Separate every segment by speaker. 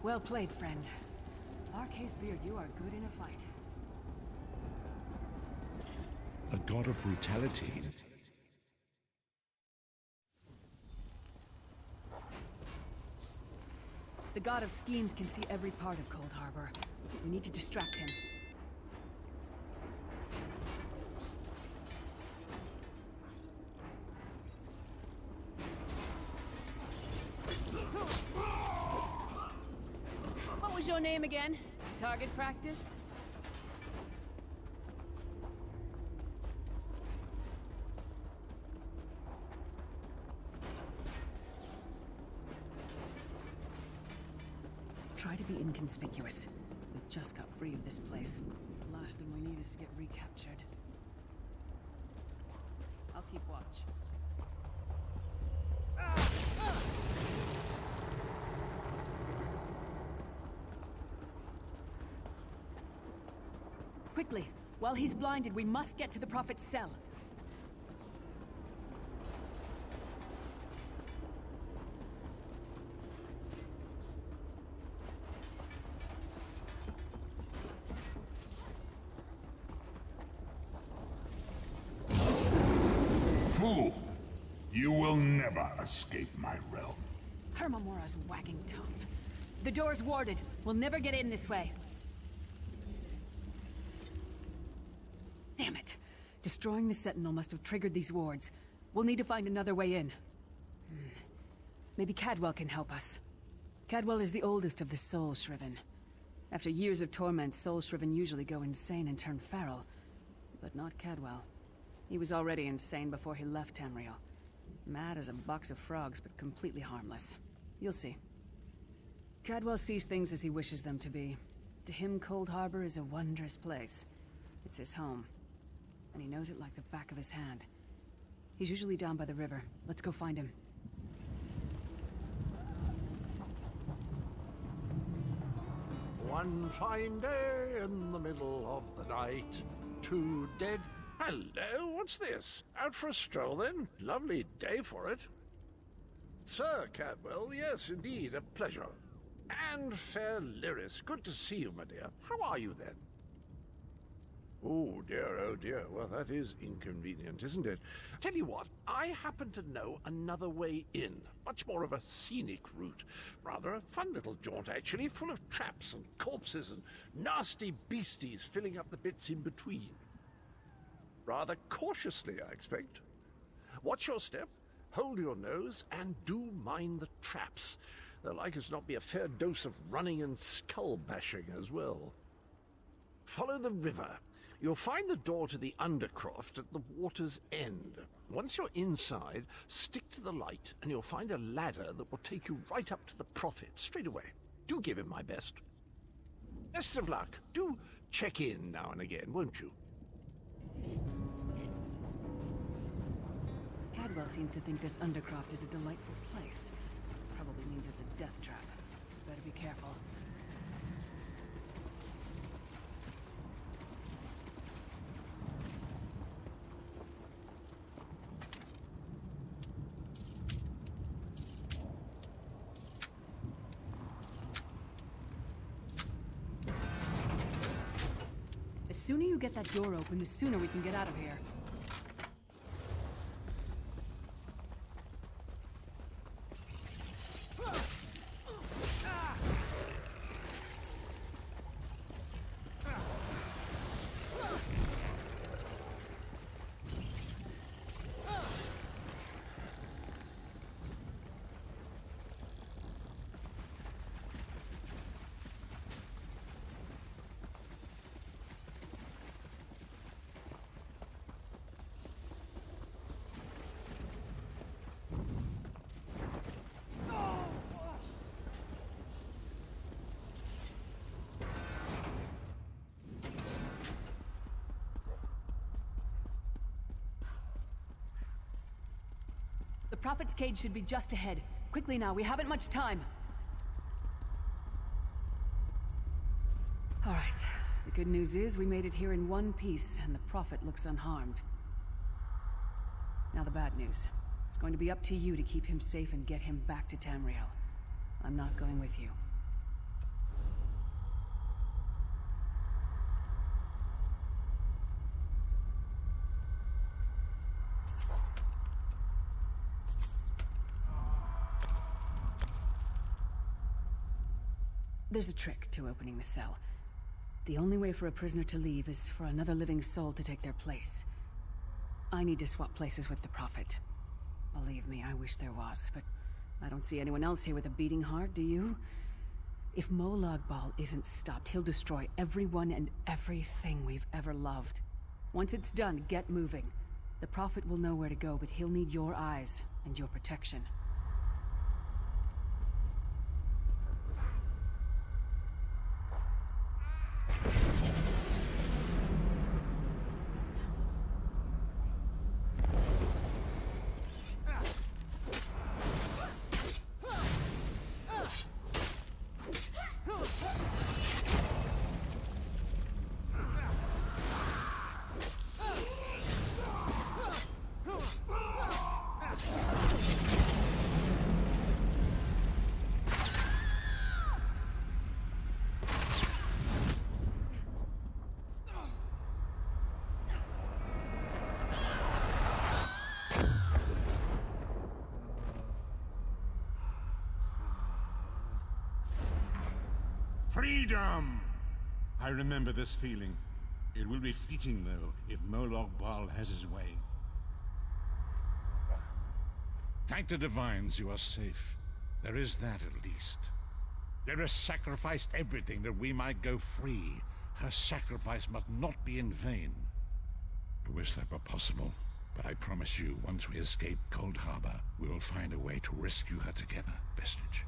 Speaker 1: Well played, friend. Arcase Beard, you are good in a fight.
Speaker 2: A god of brutality.
Speaker 1: The god of schemes can see every part of Cold Harbor. We need to distract him. What was your name again? Target practice? Try to be inconspicuous. We just got free of this place. The last thing we need is to get recaptured. I'll keep watch. Quickly! While he's blinded, we must get to the Prophet's cell.
Speaker 3: Fool! You will never escape my realm.
Speaker 1: Hermamora's wagging tongue. The door's warded. We'll never get in this way. Damn it! Destroying the Sentinel must have triggered these wards. We'll need to find another way in. Maybe Cadwell can help us. Cadwell is the oldest of the Soul Shriven. After years of torment, Soul Shriven usually go insane and turn feral. But not Cadwell. He was already insane before he left Tamriel. Mad as a box of frogs, but completely harmless. You'll see. Cadwell sees things as he wishes them to be. To him, Cold Harbor is a wondrous place. It's his home. And he knows it like the back of his hand. He's usually down by the river. Let's go find him.
Speaker 4: One fine day in the middle of the night, 2 dead. Hello, what's this? Out for a stroll then? Lovely day for it. Sir Cadwell, yes, indeed, a pleasure. And fair Lyris, good to see you, my dear. How are you then? Oh dear, well that is inconvenient, isn't it? Tell you what, I happen to know another way in. Much more of a scenic route. Rather a fun little jaunt, actually, full of traps and corpses and nasty beasties filling up the bits in between. Rather cautiously, I expect. Watch your step, hold your nose, and do mind the traps. There'll like as not be a fair dose of running and skull-bashing as well. Follow the river. You'll find the door to the Undercroft at the water's end. Once you're inside, stick to the light, and you'll find a ladder that will take you right up to the Prophet straight away. Do give him my best. Best of luck. Do check in now and again, won't you?
Speaker 1: Cadwell seems to think this Undercroft is a delightful place. Probably means it's a death trap. Better be careful. The sooner you get that door open, the sooner we can get out of here. The Prophet's cage should be just ahead. Quickly now, we haven't much time. All right. The good news is we made it here in one piece, and the Prophet looks unharmed. Now the bad news. It's going to be up to you to keep him safe and get him back to Tamriel. I'm not going with you. There's a trick to opening the cell. The only way for a prisoner to leave is for another living soul to take their place. I need to swap places with the Prophet. Believe me, I wish there was, but I don't see anyone else here with a beating heart, do you? If Molag Bal isn't stopped, he'll destroy everyone and everything we've ever loved. Once it's done, get moving. The Prophet will know where to go, but he'll need your eyes and your protection.
Speaker 3: Freedom!
Speaker 2: I remember this feeling. It will be fleeting, though, if Molag Bal has his way. Thank the Divines you are safe. There is that, at least. There has sacrificed everything that we might go free. Her sacrifice must not be in vain. I wish that were possible, but I promise you, once we escape Cold Harbor, we will find a way to rescue her together, Vestige.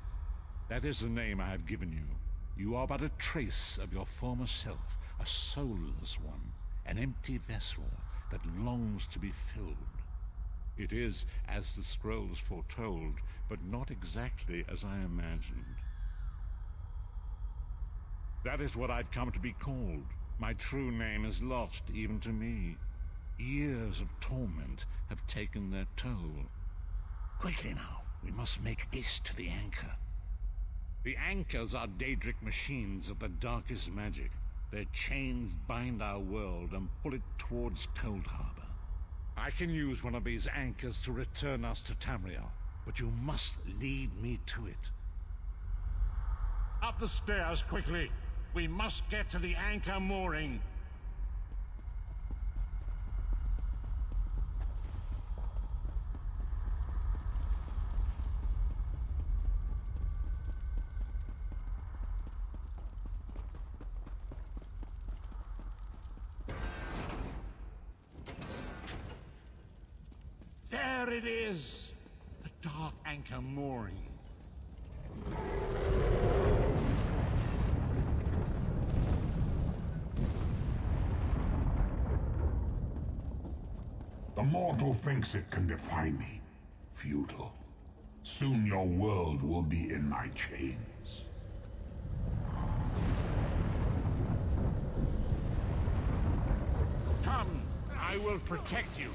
Speaker 2: That is the name I have given you. You are but a trace of your former self, a soulless one, an empty vessel that longs to be filled. It is as the scrolls foretold, but not exactly as I imagined. That is what I've come to be called. My true name is lost even to me. Years of torment have taken their toll. Quickly now, we must make haste to the anchor. The anchors are Daedric machines of the darkest magic. Their chains bind our world and pull it towards Cold Harbor. I can use one of these anchors to return us to Tamriel, but you must lead me to it. Up the stairs, quickly! We must get to the anchor mooring. There it is! The dark anchor mooring.
Speaker 3: The mortal thinks it can defy me. Futile. Soon your world will be in my chains.
Speaker 2: Come! I will protect you!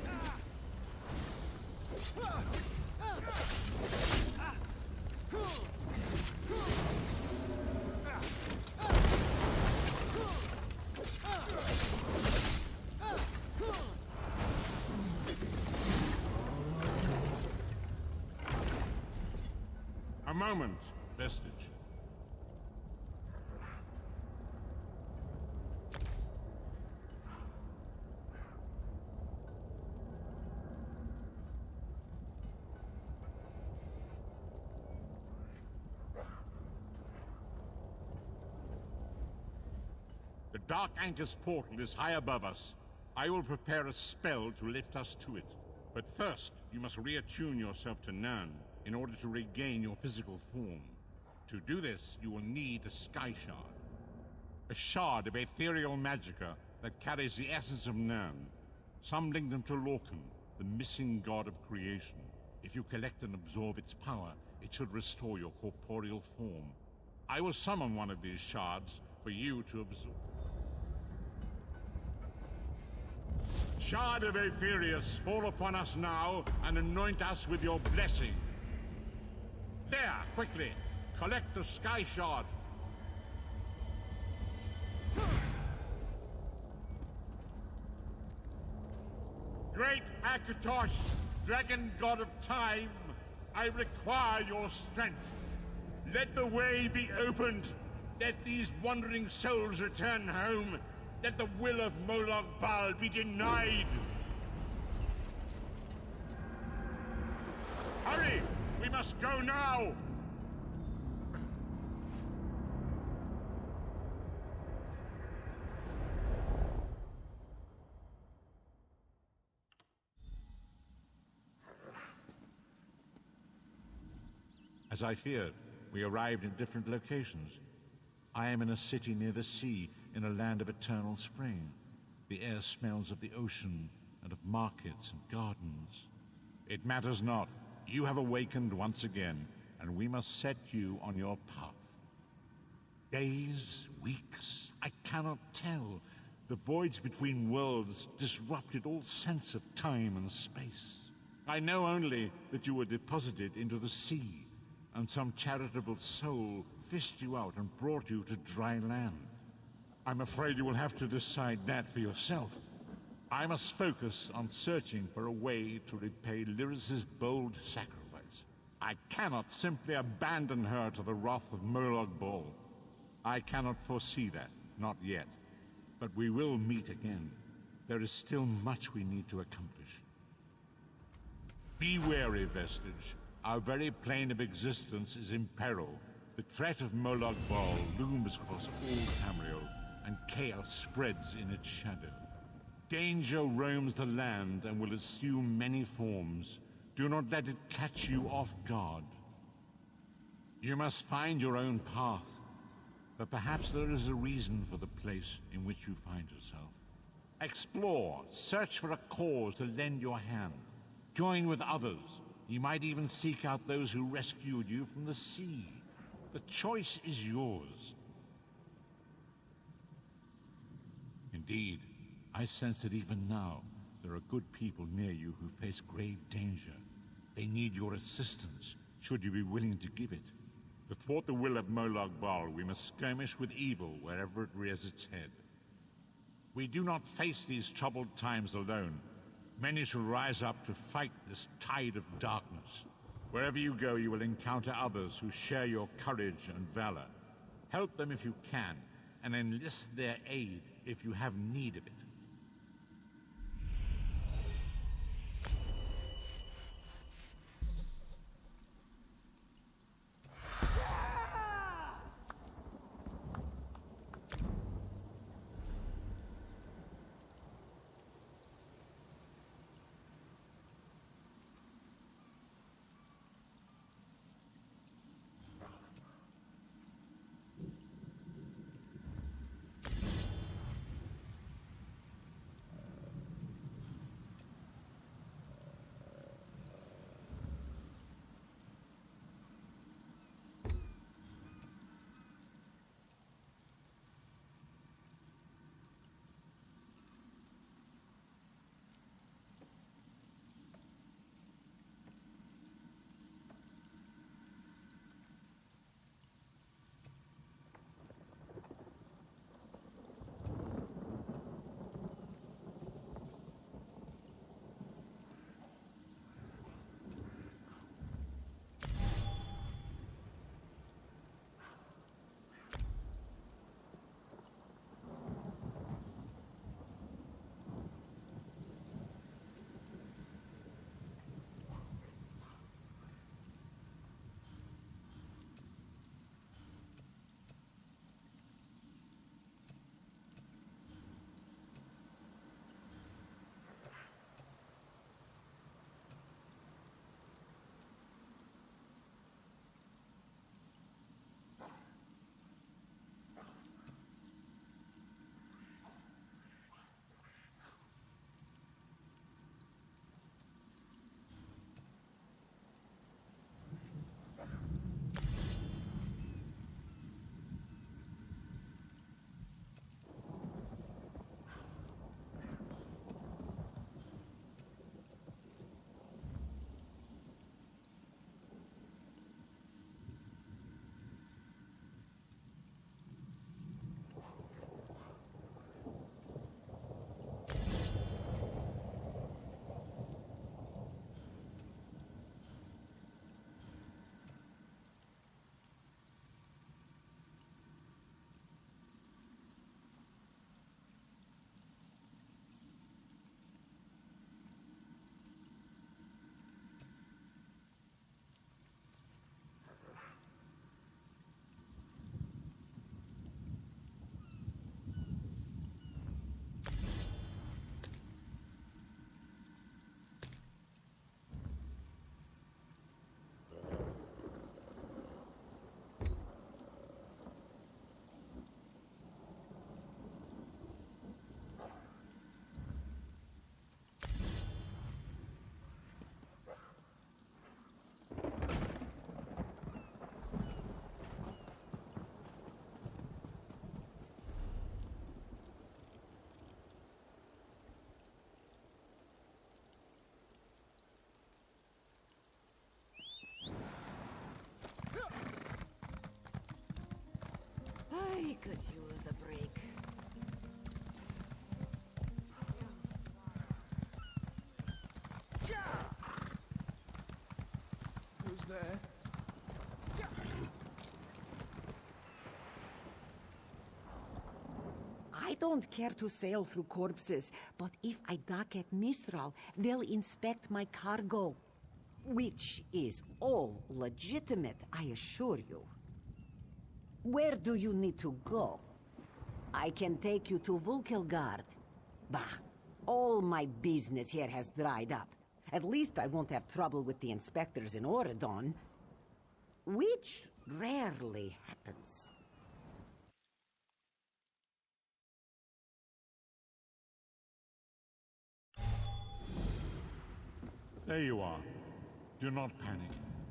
Speaker 2: A moment, Vestige. The Dark Anchor's portal is high above us. I will prepare a spell to lift us to it. But first, you must reattune yourself to Nirn in order to regain your physical form. To do this, you will need a Sky Shard. A shard of ethereal magicka that carries the essence of Nirn. Some link them to Lorcan, the missing god of creation. If you collect and absorb its power, it should restore your corporeal form. I will summon one of these shards for you to absorb. Shard of Aetherius, fall upon us now and anoint us with your blessing. There, quickly! Collect the Sky Shard! Great Akatosh, dragon god of time, I require your strength. Let the way be opened. Let these wandering souls return home. Let the will of Molag Bal be denied. Hurry! We must go now! As I feared, we arrived in different locations. I am in a city near the sea, in a land of eternal spring. The air smells of the ocean, and of markets and gardens. It matters not. You have awakened once again, and we must set you on your path. Days, weeks, I cannot tell. The voids between worlds disrupted all sense of time and space. I know only that you were deposited into the sea, and some charitable soul fished you out and brought you to dry land. I'm afraid you will have to decide that for yourself. I must focus on searching for a way to repay Lyris's bold sacrifice. I cannot simply abandon her to the wrath of Molag Bal. I cannot foresee that, not yet. But we will meet again. There is still much we need to accomplish. Be wary, Vestige. Our very plane of existence is in peril. The threat of Molag Bal looms across all Tamriel, and chaos spreads in its shadow. Danger roams the land and will assume many forms. Do not let it catch you off guard. You must find your own path, but perhaps there is a reason for the place in which you find yourself. Explore, search for a cause to lend your hand. Join with others. You might even seek out those who rescued you from the sea. The choice is yours. Indeed, I sense that even now, there are good people near you who face grave danger. They need your assistance, should you be willing to give it. To thwart the will of Molag Bal, we must skirmish with evil wherever it rears its head. We do not face these troubled times alone. Many shall rise up to fight this tide of darkness. Wherever you go, you will encounter others who share your courage and valor. Help them if you can, and enlist their aid if you have need of it.
Speaker 5: We could use a break.
Speaker 6: Who's there?
Speaker 7: I don't care to sail through corpses, but if I dock at Mistral, they'll inspect my cargo. Which is all legitimate, I assure you. Where do you need to go? I can take you to Vulkelgard. Bah, all my business here has dried up. At least I won't have trouble with the inspectors in Oredon. Which rarely happens.
Speaker 2: There you are. Do not panic.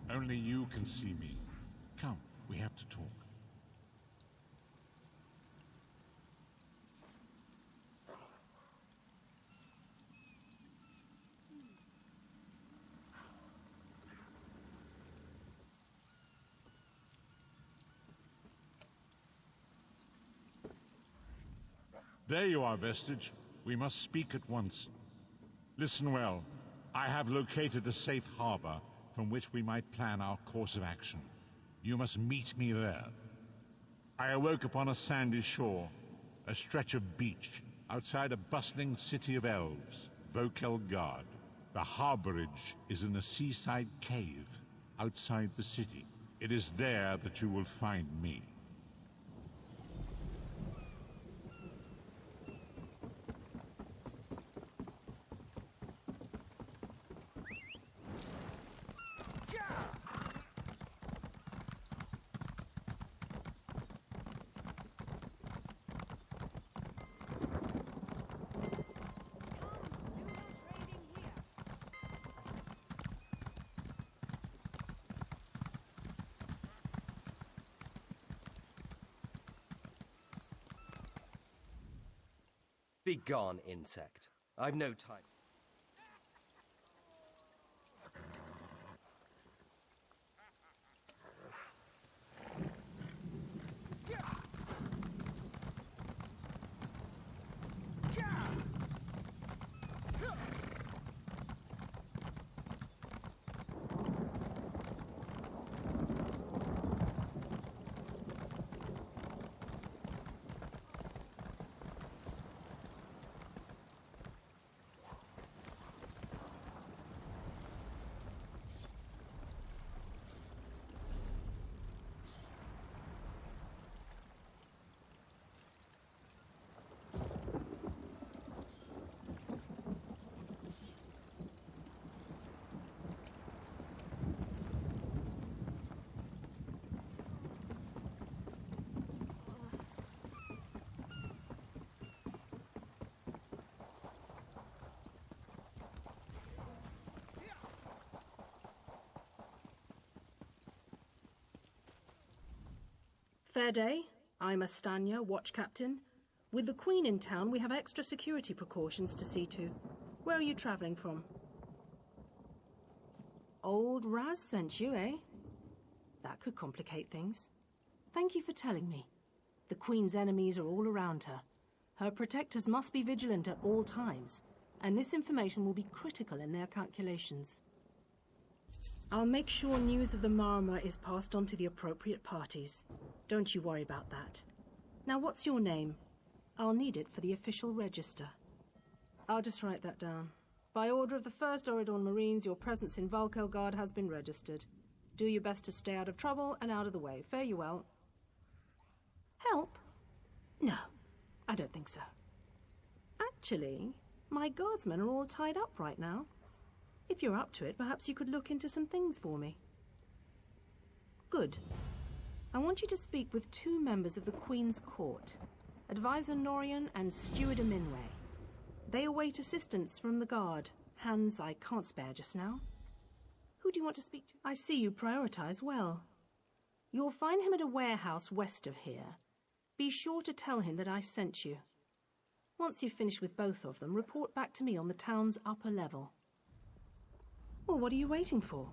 Speaker 2: Only you can see me. Come, we have to talk. There you are, Vestige. We must speak at once. Listen well. I have located a safe harbor from which we might plan our course of action. You must meet me there. I awoke upon a sandy shore, a stretch of beach, outside a bustling city of elves, Vulkelgard. The harborage is in a seaside cave outside the city. It is there that you will find me.
Speaker 8: Begone, insect. I've no time.
Speaker 9: Fair day. I'm Astanya, watch captain. With the Queen in town, we have extra security precautions to see to. Where are you traveling from? Old Raz sent you, eh? That could complicate things. Thank you for telling me. The Queen's enemies are all around her. Her protectors must be vigilant at all times, and this information will be critical in their calculations. I'll make sure news of the Marmor is passed on to the appropriate parties. Don't you worry about that. Now, what's your name? I'll need it for the official register. I'll just write that down. By order of the 1st Oredon Marines, your presence in Vulkelgard has been registered. Do your best to stay out of trouble and out of the way. Fare you well. Help? No, I don't think so. Actually, my guardsmen are all tied up right now. If you're up to it, perhaps you could look into some things for me. Good. I want you to speak with 2 members of the Queen's Court, Advisor Norian and Steward Aminway. They await assistance from the guard, hands I can't spare just now. Who do you want to speak to? I see you prioritize well. You'll find him at a warehouse west of here. Be sure to tell him that I sent you. Once you've finished with both of them, report back to me on the town's upper level. Well, what are you waiting for?